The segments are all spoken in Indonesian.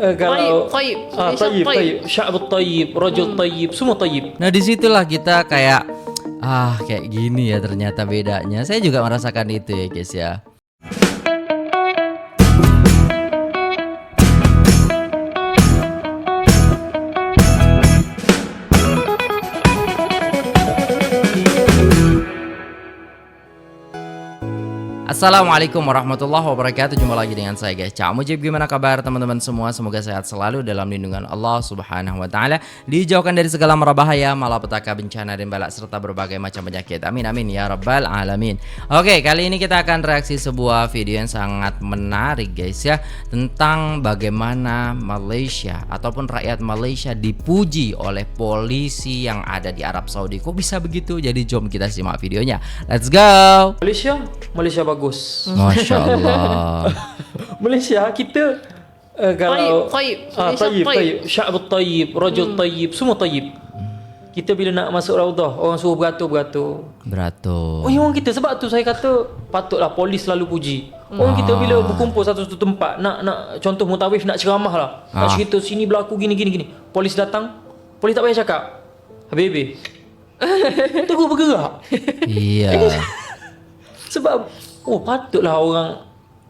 Kalau Tayyib, tayyib, tayyib, sya'but tayyib, rajul tayyib, semua tayyib. Nah disitulah kita kayak kayak gini ya ternyata bedanya. Saya juga merasakan itu ya guys ya. Assalamualaikum warahmatullahi wabarakatuh. Jumpa lagi dengan saya guys, Cak Mujib. Gimana kabar teman-teman semua? Semoga sehat selalu dalam lindungan Allah Subhanahu wa taala, dijauhkan dari segala mara bahaya, malapetaka, bencana dan balak serta berbagai macam penyakit. Amin amin ya rabbal alamin. Oke, kali ini kita akan reaksi sebuah video yang sangat menarik guys ya, tentang bagaimana Malaysia ataupun rakyat Malaysia dipuji oleh polisi yang ada di Arab Saudi. Kok bisa begitu? Jadi jom kita simak videonya. Let's go. Malaysia bagus. Masya Allah. Malaysia kita kalau Tayyib, tayyib, sya'but tayyib, rajul tayyib, semua tayyib. Kita bila nak masuk Raudah, orang suruh beratur. Beratur. Oh, orang kita sebab tu saya kata patutlah polis selalu puji. Orang kita bila berkumpul satu tempat, nak contoh mutawif, nak ceramah lah, nak cerita sini berlaku gini. Polis datang, polis tak payah cakap. Habis. Terus bergerak. Iya. Sebab patutlah orang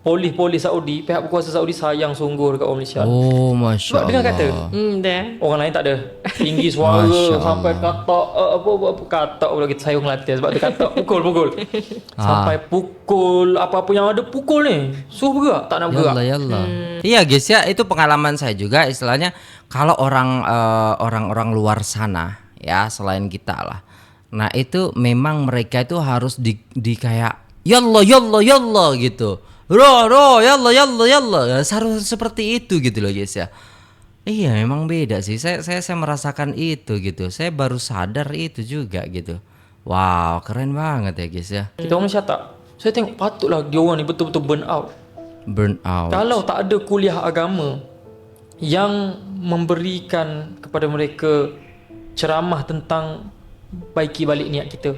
polis Saudi, pihak berkuasa Saudi sayang sungguh dekat orang Malaysia. Oh, Masya Sebab dengar kata Allah. Dah. orang lain tak ada tinggi suara Masya sampai katak apa katak pula kita sayang latih sebab dia katak pukul sampai pukul apa yang ada pukul ni suruh bergerak tak nak bergerak. Yalla. Iya guys ya, itu pengalaman saya juga istilahnya kalau orang luar sana ya selain kita lah. Nah, itu memang mereka itu harus di kayak yalla gitu. Ro yalla. Harus seperti itu gitu loh guys ya. Iya, memang beda sih. Saya merasakan itu gitu. Saya baru sadar itu juga gitu. Wow, keren banget ya guys ya. Kita orang Malaysia tak. Saya tengok patutlah dia orang ni betul-betul burn out. Burn out. Kalau tak ada kuliah agama yang memberikan kepada mereka ceramah tentang baiki balik niat kita.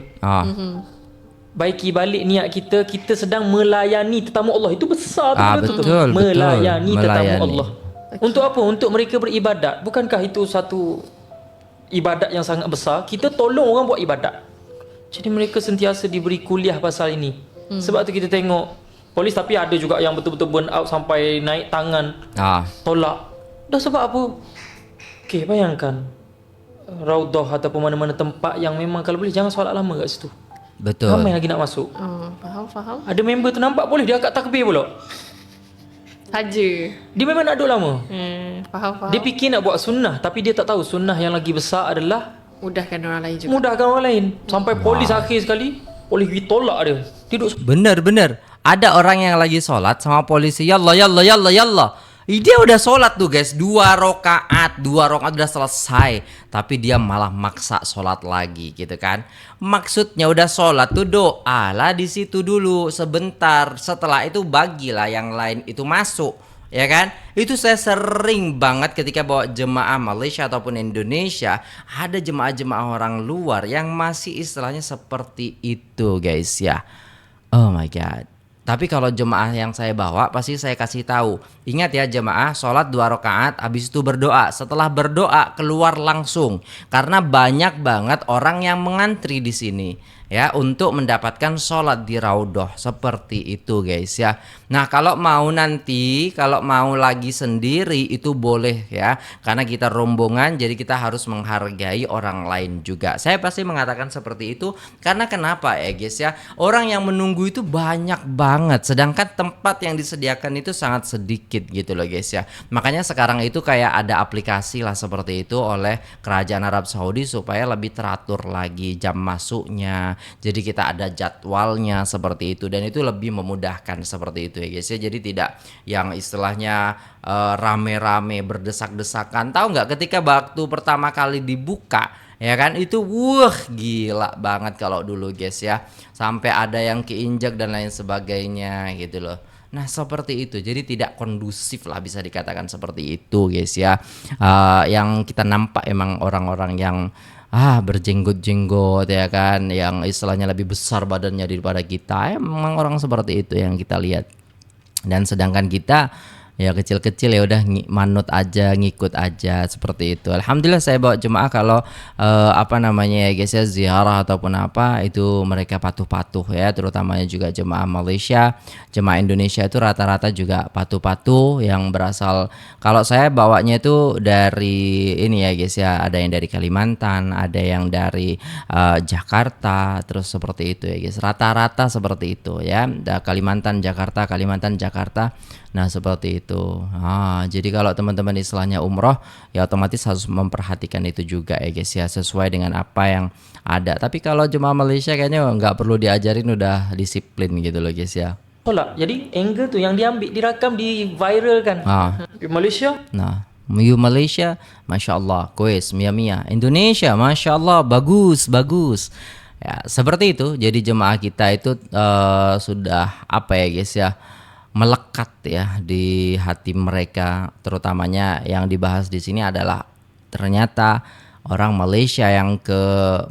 Baiki balik niat kita, kita sedang melayani tetamu Allah. Itu besar tu betul. melayani tetamu Allah. Okay. Untuk apa? Untuk mereka beribadat. Bukankah itu satu ibadat yang sangat besar? Kita tolong orang buat ibadat. Jadi mereka sentiasa diberi kuliah pasal ini. Sebab tu kita tengok polis, tapi ada juga yang betul-betul burn out sampai naik tangan, tolak. Dah sebab apa? Okey, bayangkan Raudah ataupun mana-mana tempat yang memang kalau boleh jangan solat lama kat situ. Betul. Ramai lagi nak masuk. Faham. Ada member tu nampak boleh dia angkat takbir pula. Saja. Dia memang nak duduk lama. Faham. Dia fikir nak buat sunnah, tapi dia tak tahu sunnah yang lagi besar adalah Mudahkan orang lain juga. mudahkan orang lain. Sampai polis akhir sekali, polis pergi tolak dia. Dia duduk Bener. Ada orang yang lagi sholat sama polisi, yalla. Dia udah sholat tuh guys, 2 rakaat udah selesai, tapi dia malah maksa sholat lagi gitu kan. Maksudnya udah sholat tuh doa lah di situ dulu sebentar, setelah itu bagilah yang lain itu masuk, ya kan. Itu saya sering banget ketika bawa jemaah Malaysia ataupun Indonesia, ada jemaah-jemaah orang luar yang masih istilahnya seperti itu guys ya. Oh my god. Tapi kalau jemaah yang saya bawa pasti saya kasih tahu. Ingat ya jemaah, sholat 2 rakaat, habis itu berdoa. Setelah berdoa keluar langsung. Karena banyak banget orang yang mengantri di sini ya untuk mendapatkan sholat di Raudhah seperti itu guys ya. Nah, kalau mau lagi sendiri itu boleh ya, karena kita rombongan jadi kita harus menghargai orang lain juga. Saya pasti mengatakan seperti itu karena kenapa ya guys ya, orang yang menunggu itu banyak banget, sedangkan tempat yang disediakan itu sangat sedikit gitu loh guys ya. Makanya sekarang itu kayak ada aplikasi lah seperti itu oleh kerajaan Arab Saudi supaya lebih teratur lagi jam masuknya. Jadi kita ada jadwalnya seperti itu, dan itu lebih memudahkan seperti itu ya guys ya. Jadi tidak yang istilahnya rame-rame berdesak-desakan. Tahu nggak ketika waktu pertama kali dibuka ya kan, itu gila banget kalau dulu guys ya, sampai ada yang keinjak dan lain sebagainya gitu loh. Nah seperti itu, jadi tidak kondusif lah bisa dikatakan seperti itu guys ya. Yang kita nampak emang orang-orang yang berjenggot-jenggot ya kan, yang istilahnya lebih besar badannya daripada kita. Emang orang seperti itu yang kita lihat. Dan sedangkan kita Ya kecil-kecil ya udah manut aja, ngikut aja seperti itu. Alhamdulillah saya bawa jemaah kalau apa namanya ya guys ya, ziarah ataupun apa itu mereka patuh-patuh ya, terutamanya juga jemaah Malaysia, jemaah Indonesia itu rata-rata juga patuh-patuh yang berasal, kalau saya bawanya itu dari ini ya guys ya, ada yang dari Kalimantan, ada yang dari Jakarta, terus seperti itu ya guys. Rata-rata seperti itu ya. Kalimantan Jakarta, Kalimantan Jakarta. Nah seperti itu. Jadi kalau teman-teman istilahnya umroh ya otomatis harus memperhatikan itu juga ya guys ya, sesuai dengan apa yang ada. Tapi kalau jemaah Malaysia kayaknya nggak perlu diajarin, udah disiplin gitu loh guys ya. Solat. Jadi angle tuh yang diambil, direkam, di viral kan. Di Malaysia. Nah, Malaysia, masya Allah, Kuwait, Mia. Indonesia, masya Allah, bagus. Ya, seperti itu. Jadi jemaah kita itu sudah apa ya guys ya, melekat ya di hati mereka. Terutamanya yang dibahas di sini adalah ternyata orang Malaysia yang ke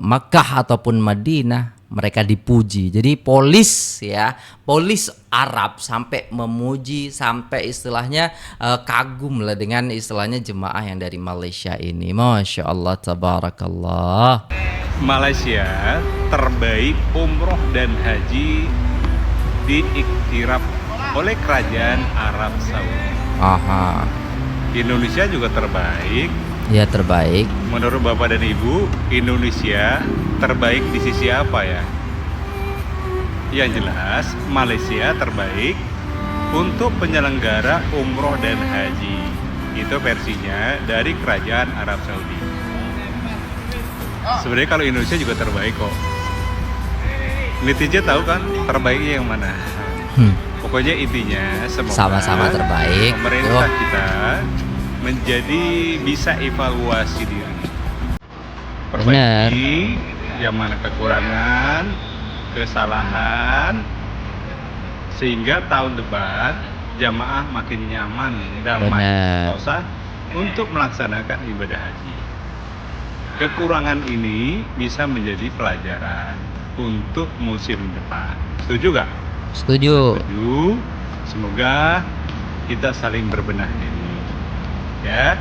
Makkah ataupun Madinah mereka dipuji. Jadi polis Arab sampai memuji, sampai istilahnya kagum lah dengan istilahnya jemaah yang dari Malaysia ini. Masya Allah, tabarakallah. Malaysia terbaik umroh dan haji diiktiraf oleh kerajaan Arab Saudi. Indonesia juga terbaik. Ya terbaik. Menurut Bapak dan Ibu, Indonesia terbaik di sisi apa ya? Yang jelas Malaysia terbaik untuk penyelenggara umroh dan haji. Itu versinya dari kerajaan Arab Saudi. Sebenarnya kalau Indonesia juga terbaik kok. Netizen tahu kan terbaiknya yang mana? Pokoknya intinya semoga sama-sama terbaik. Pemerintah kita menjadi bisa evaluasi diri, perbaiki yang mana kekurangan, kesalahan, sehingga tahun depan jamaah makin nyaman, damai, sentosa untuk melaksanakan ibadah haji. Kekurangan ini bisa menjadi pelajaran untuk musim depan. Setuju gak? Setuju. Semoga kita saling berbenah diri. Ya.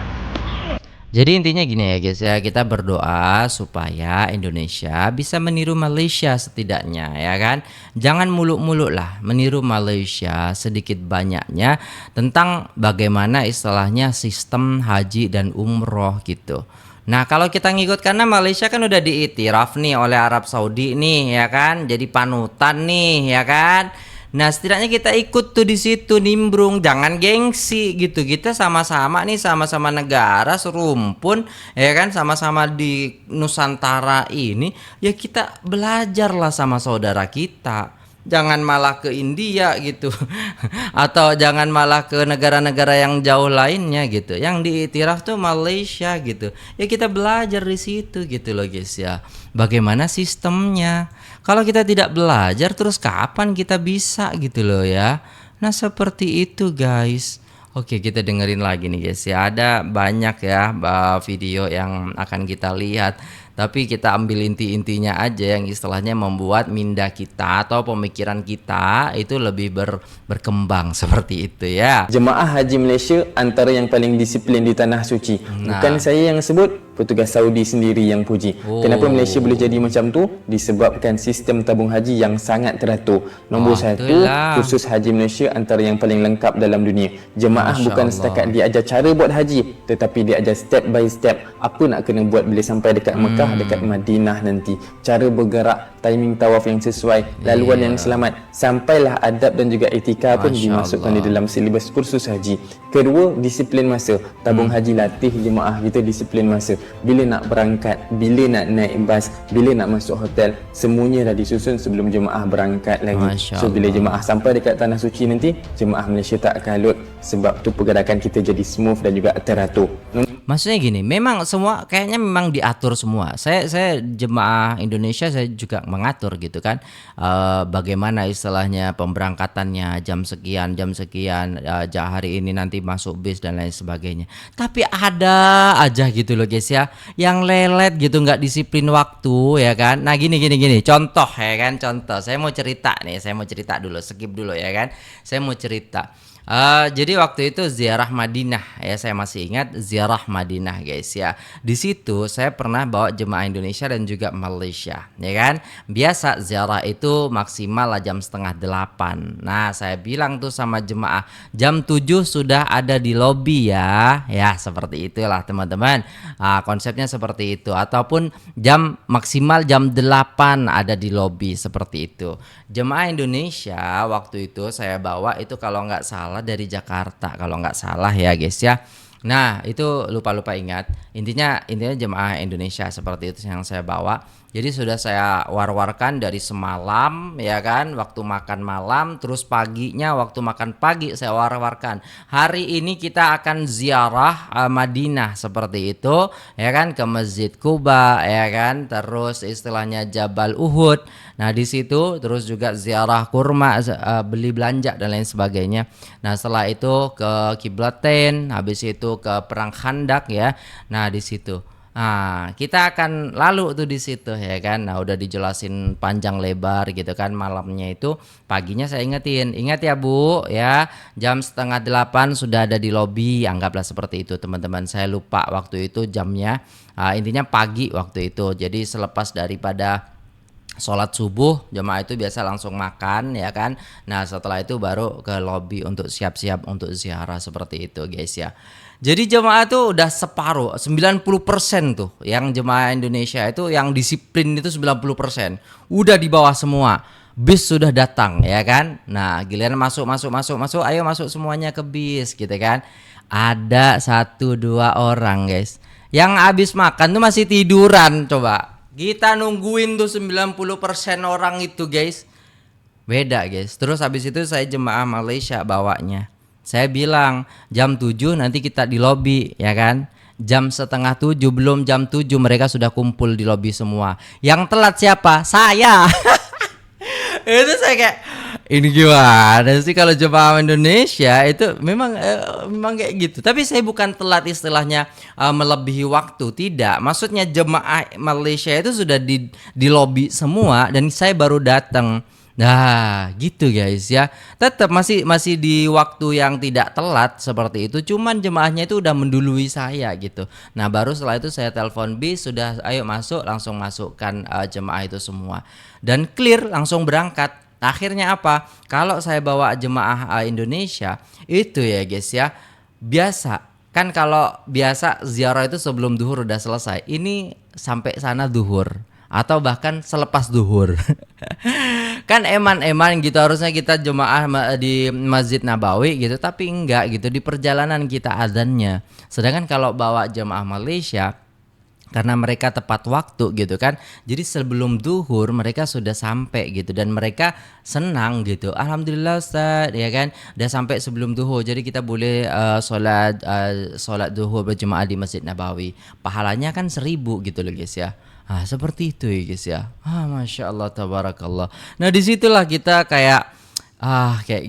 Jadi intinya gini ya guys ya, kita berdoa supaya Indonesia bisa meniru Malaysia setidaknya ya kan. Jangan muluk-muluk lah meniru Malaysia sedikit banyaknya tentang bagaimana istilahnya sistem haji dan umroh gitu. Nah kalau kita ngikut, karena Malaysia kan udah diiktiraf nih oleh Arab Saudi nih ya kan, jadi panutan nih ya kan. Nah setidaknya kita ikut tuh di situ, nimbrung, jangan gengsi gitu. Kita sama-sama nih, sama-sama negara serumpun ya kan, sama-sama di Nusantara ini ya, kita belajar lah sama saudara kita. Jangan malah ke India gitu atau jangan malah ke negara-negara yang jauh lainnya gitu. Yang diiktiraf tuh Malaysia gitu. Ya kita belajar di situ gitu loh guys ya. Bagaimana sistemnya? Kalau kita tidak belajar terus kapan kita bisa gitu loh ya. Nah seperti itu guys. Oke, kita dengerin lagi nih guys ya. Ada banyak ya video yang akan kita lihat, tapi kita ambil inti-intinya aja yang istilahnya membuat minda kita atau pemikiran kita itu lebih berkembang seperti itu ya. Jemaah Haji Malaysia antara yang paling disiplin di Tanah Suci. Bukan saya yang sebut, petugas Saudi sendiri yang puji. Kenapa Malaysia boleh jadi macam tu? Disebabkan sistem tabung haji yang sangat teratur. Nombor satu, khusus Haji Malaysia antara yang paling lengkap dalam dunia. Jemaah bukan setakat diajar cara buat haji, tetapi diajar step by step apa nak kena buat bila sampai dekat Mekah, dekat Madinah nanti. Cara bergerak, timing tawaf yang sesuai, laluan yang selamat, sampailah adab dan juga etika pun dimasukkan di dalam silibus kursus haji. Kedua, disiplin masa. Tabung haji latih jemaah kita disiplin masa. Bila nak berangkat, bila nak naik bas, bila nak masuk hotel, semuanya dah disusun sebelum jemaah berangkat lagi. So bila jemaah sampai dekat Tanah Suci nanti, jemaah Malaysia tak kalut, sebab tu pergerakan kita jadi smooth dan juga teratur. Maksudnya gini, memang semua kayaknya memang diatur semua. Saya jemaah Indonesia saya juga mengatur gitu kan. Bagaimana istilahnya pemberangkatannya jam sekian, hari ini nanti masuk bis dan lain sebagainya. Tapi ada aja gitu loh guys ya, yang lelet gitu, nggak disiplin waktu ya kan. Nah gini contoh ya kan, contoh. Saya mau cerita dulu, skip dulu ya kan. Saya mau cerita. Jadi waktu itu ziarah Madinah ya, saya masih ingat ziarah Madinah guys ya. Di situ saya pernah bawa jemaah Indonesia dan juga Malaysia, ya kan. Biasa ziarah itu maksimal lah jam 7:30. Nah saya bilang tuh sama jemaah jam 7 sudah ada di lobi ya, ya seperti itulah teman-teman. Konsepnya seperti itu, ataupun maksimal jam 8 ada di lobi seperti itu. Jemaah Indonesia waktu itu saya bawa itu kalau nggak salah dari Jakarta kalau nggak salah ya guys ya. Nah itu lupa ingat, intinya jemaah Indonesia seperti itu yang saya bawa. Jadi sudah saya war-warkan dari semalam ya kan, waktu makan malam, terus paginya waktu makan pagi saya war-warkan, hari ini kita akan ziarah Madinah seperti itu ya kan, ke Masjid Kuba ya kan, terus istilahnya Jabal Uhud. Nah di situ terus juga ziarah kurma, beli belanja dan lain sebagainya. Nah setelah itu ke Kiblatain, habis itu ke Perang Khandak ya. Nah di situ kita akan lalu tuh di situ ya kan. Nah udah dijelasin panjang lebar gitu kan malamnya itu. Paginya saya ingetin, ingat ya Bu ya, jam 7:30 sudah ada di lobi, anggaplah seperti itu teman-teman. Saya lupa waktu itu jamnya, intinya pagi waktu itu. Jadi selepas daripada sholat subuh jemaah itu biasa langsung makan ya kan. Nah setelah itu baru ke lobi untuk siap-siap untuk ziarah seperti itu guys ya. Jadi jemaah tuh udah separuh, 90% tuh yang jemaah Indonesia itu yang disiplin itu 90%. Udah di bawah semua. Bis sudah datang ya kan. Nah giliran masuk, ayo masuk semuanya ke bis gitu kan. Ada 1-2 orang guys yang habis makan tuh masih tiduran. Coba kita nungguin tuh 90% orang itu guys. Beda guys. Terus habis itu saya jemaah Malaysia bawanya. Saya bilang jam 7 nanti kita di lobi ya kan. Jam 6:30 belum jam 7 mereka sudah kumpul di lobi semua. Yang telat siapa? Saya. Itu saya kayak ini gimana sih kalau jemaah Indonesia itu memang kayak gitu. Tapi saya bukan telat istilahnya melebihi waktu, tidak. Maksudnya jemaah Malaysia itu sudah di lobi semua dan saya baru datang. Nah, gitu guys ya. Tetap masih di waktu yang tidak telat seperti itu. Cuman jemaahnya itu udah mendului saya gitu. Nah, baru setelah itu saya telepon bis, sudah ayo masuk, langsung masukkan jemaah itu semua. Dan clear langsung berangkat. Akhirnya apa? Kalau saya bawa jemaah Indonesia itu ya guys ya, biasa kan kalau biasa ziarah itu sebelum duhur udah selesai. Ini sampai sana duhur atau bahkan selepas duhur. Kan eman gitu, harusnya kita jemaah di Masjid Nabawi gitu, tapi enggak gitu, di perjalanan kita azannya. Sedangkan kalau bawa jemaah Malaysia karena mereka tepat waktu gitu kan, jadi sebelum duhur mereka sudah sampai gitu dan mereka senang gitu. Alhamdulillah Ustaz ya kan, udah sampai sebelum duhur, jadi kita boleh sholat duhur berjemaah di Masjid Nabawi. Pahalanya kan 1000 gitu loh guys ya. Seperti itu ya guys ya. Masya Allah tabarakallah. Nah disitulah kita kayak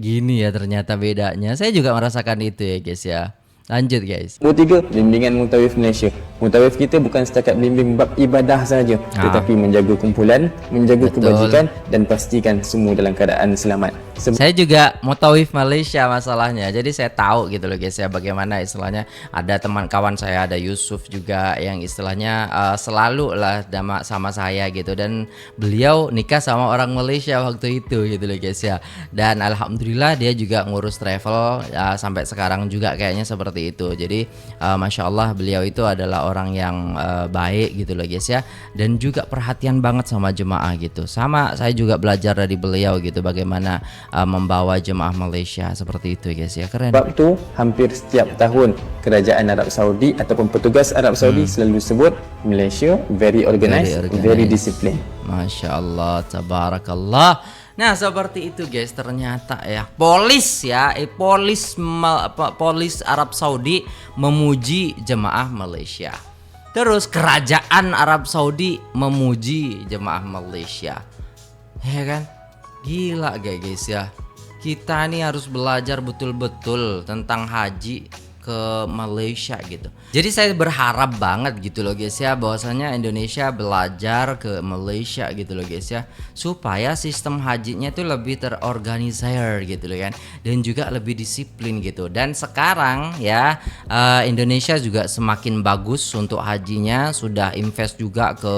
gini ya ternyata bedanya. Saya juga merasakan itu ya guys ya. Lanjut guys. Nombor 3, bimbingan Mutawif Malaysia. Mutawif kita bukan setakat bimbing bab ibadah saja, tetapi menjaga kumpulan, menjaga kebajikan dan pastikan semua dalam keadaan selamat. Saya juga Mutawif Malaysia masalahnya. Jadi saya tahu gitu loh guys ya, bagaimana istilahnya. Ada teman kawan saya, ada Yusuf juga yang istilahnya selalu lah sama saya gitu, dan beliau nikah sama orang Malaysia waktu itu gitu loh guys ya. Dan alhamdulillah dia juga ngurus travel sampai sekarang juga kayaknya seperti itu. Jadi Masya Allah beliau itu adalah orang yang baik gitu loh guys ya, dan juga perhatian banget sama jemaah gitu. Sama saya juga belajar dari beliau gitu, bagaimana membawa jemaah Malaysia seperti itu guys ya. Keren. Sebab tu hampir setiap tahun kerajaan Arab Saudi ataupun petugas Arab Saudi selalu sebut Malaysia very organized, very disciplined. Masya Allah tabarakallah. Nah seperti itu guys, ternyata ya polis Arab Saudi memuji jemaah Malaysia. Terus kerajaan Arab Saudi memuji jemaah Malaysia. Ya kan? Gila guys ya. Kita nih harus belajar betul-betul tentang haji ke Malaysia gitu. Jadi saya berharap banget gitu loh guys ya, bahwasanya Indonesia belajar ke Malaysia gitu loh guys ya, supaya sistem hajinya itu lebih terorganisir gitu loh kan, dan juga lebih disiplin gitu. Dan sekarang ya Indonesia juga semakin bagus untuk hajinya, sudah invest juga ke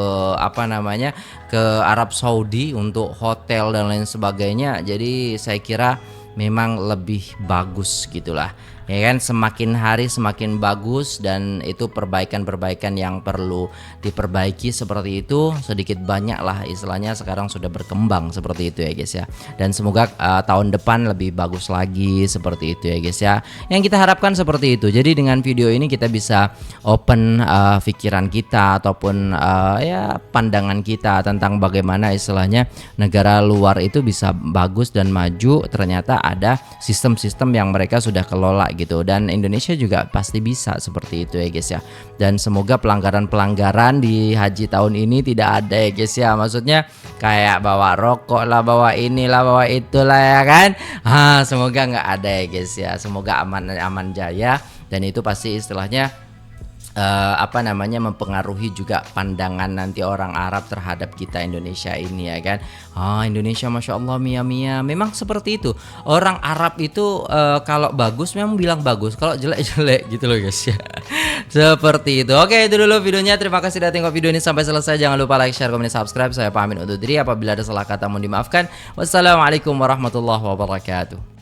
ke Arab Saudi untuk hotel dan lain sebagainya. Jadi saya kira memang lebih bagus gitulah ya kan, semakin hari semakin bagus, dan itu perbaikan-perbaikan yang perlu diperbaiki seperti itu sedikit banyak lah istilahnya sekarang sudah berkembang seperti itu ya guys ya. Dan semoga tahun depan lebih bagus lagi seperti itu ya guys ya, yang kita harapkan seperti itu. Jadi dengan video ini kita bisa open pikiran kita ataupun ya pandangan kita tentang bagaimana istilahnya negara luar itu bisa bagus dan maju, ternyata ada sistem-sistem yang mereka sudah kelola gitu, dan Indonesia juga pasti bisa seperti itu ya guys ya. Dan semoga pelanggaran-pelanggaran di haji tahun ini tidak ada ya guys ya, maksudnya kayak bawa rokok lah, bawa inilah, bawa itulah ya kan. Semoga nggak ada ya guys ya, semoga aman jaya, dan itu pasti istilahnya mempengaruhi juga pandangan nanti orang Arab terhadap kita Indonesia ini ya kan. Indonesia Masya Allah mia memang seperti itu. Orang Arab itu kalau bagus memang bilang bagus, kalau jelek gitu loh guys ya. Seperti itu. Oke, itu dulu videonya. Terima kasih sudah tengok video ini sampai selesai. Jangan lupa like, share, komen, subscribe. Saya pamit undur diri, apabila ada salah kata mohon dimaafkan. Wassalamualaikum warahmatullahi wabarakatuh.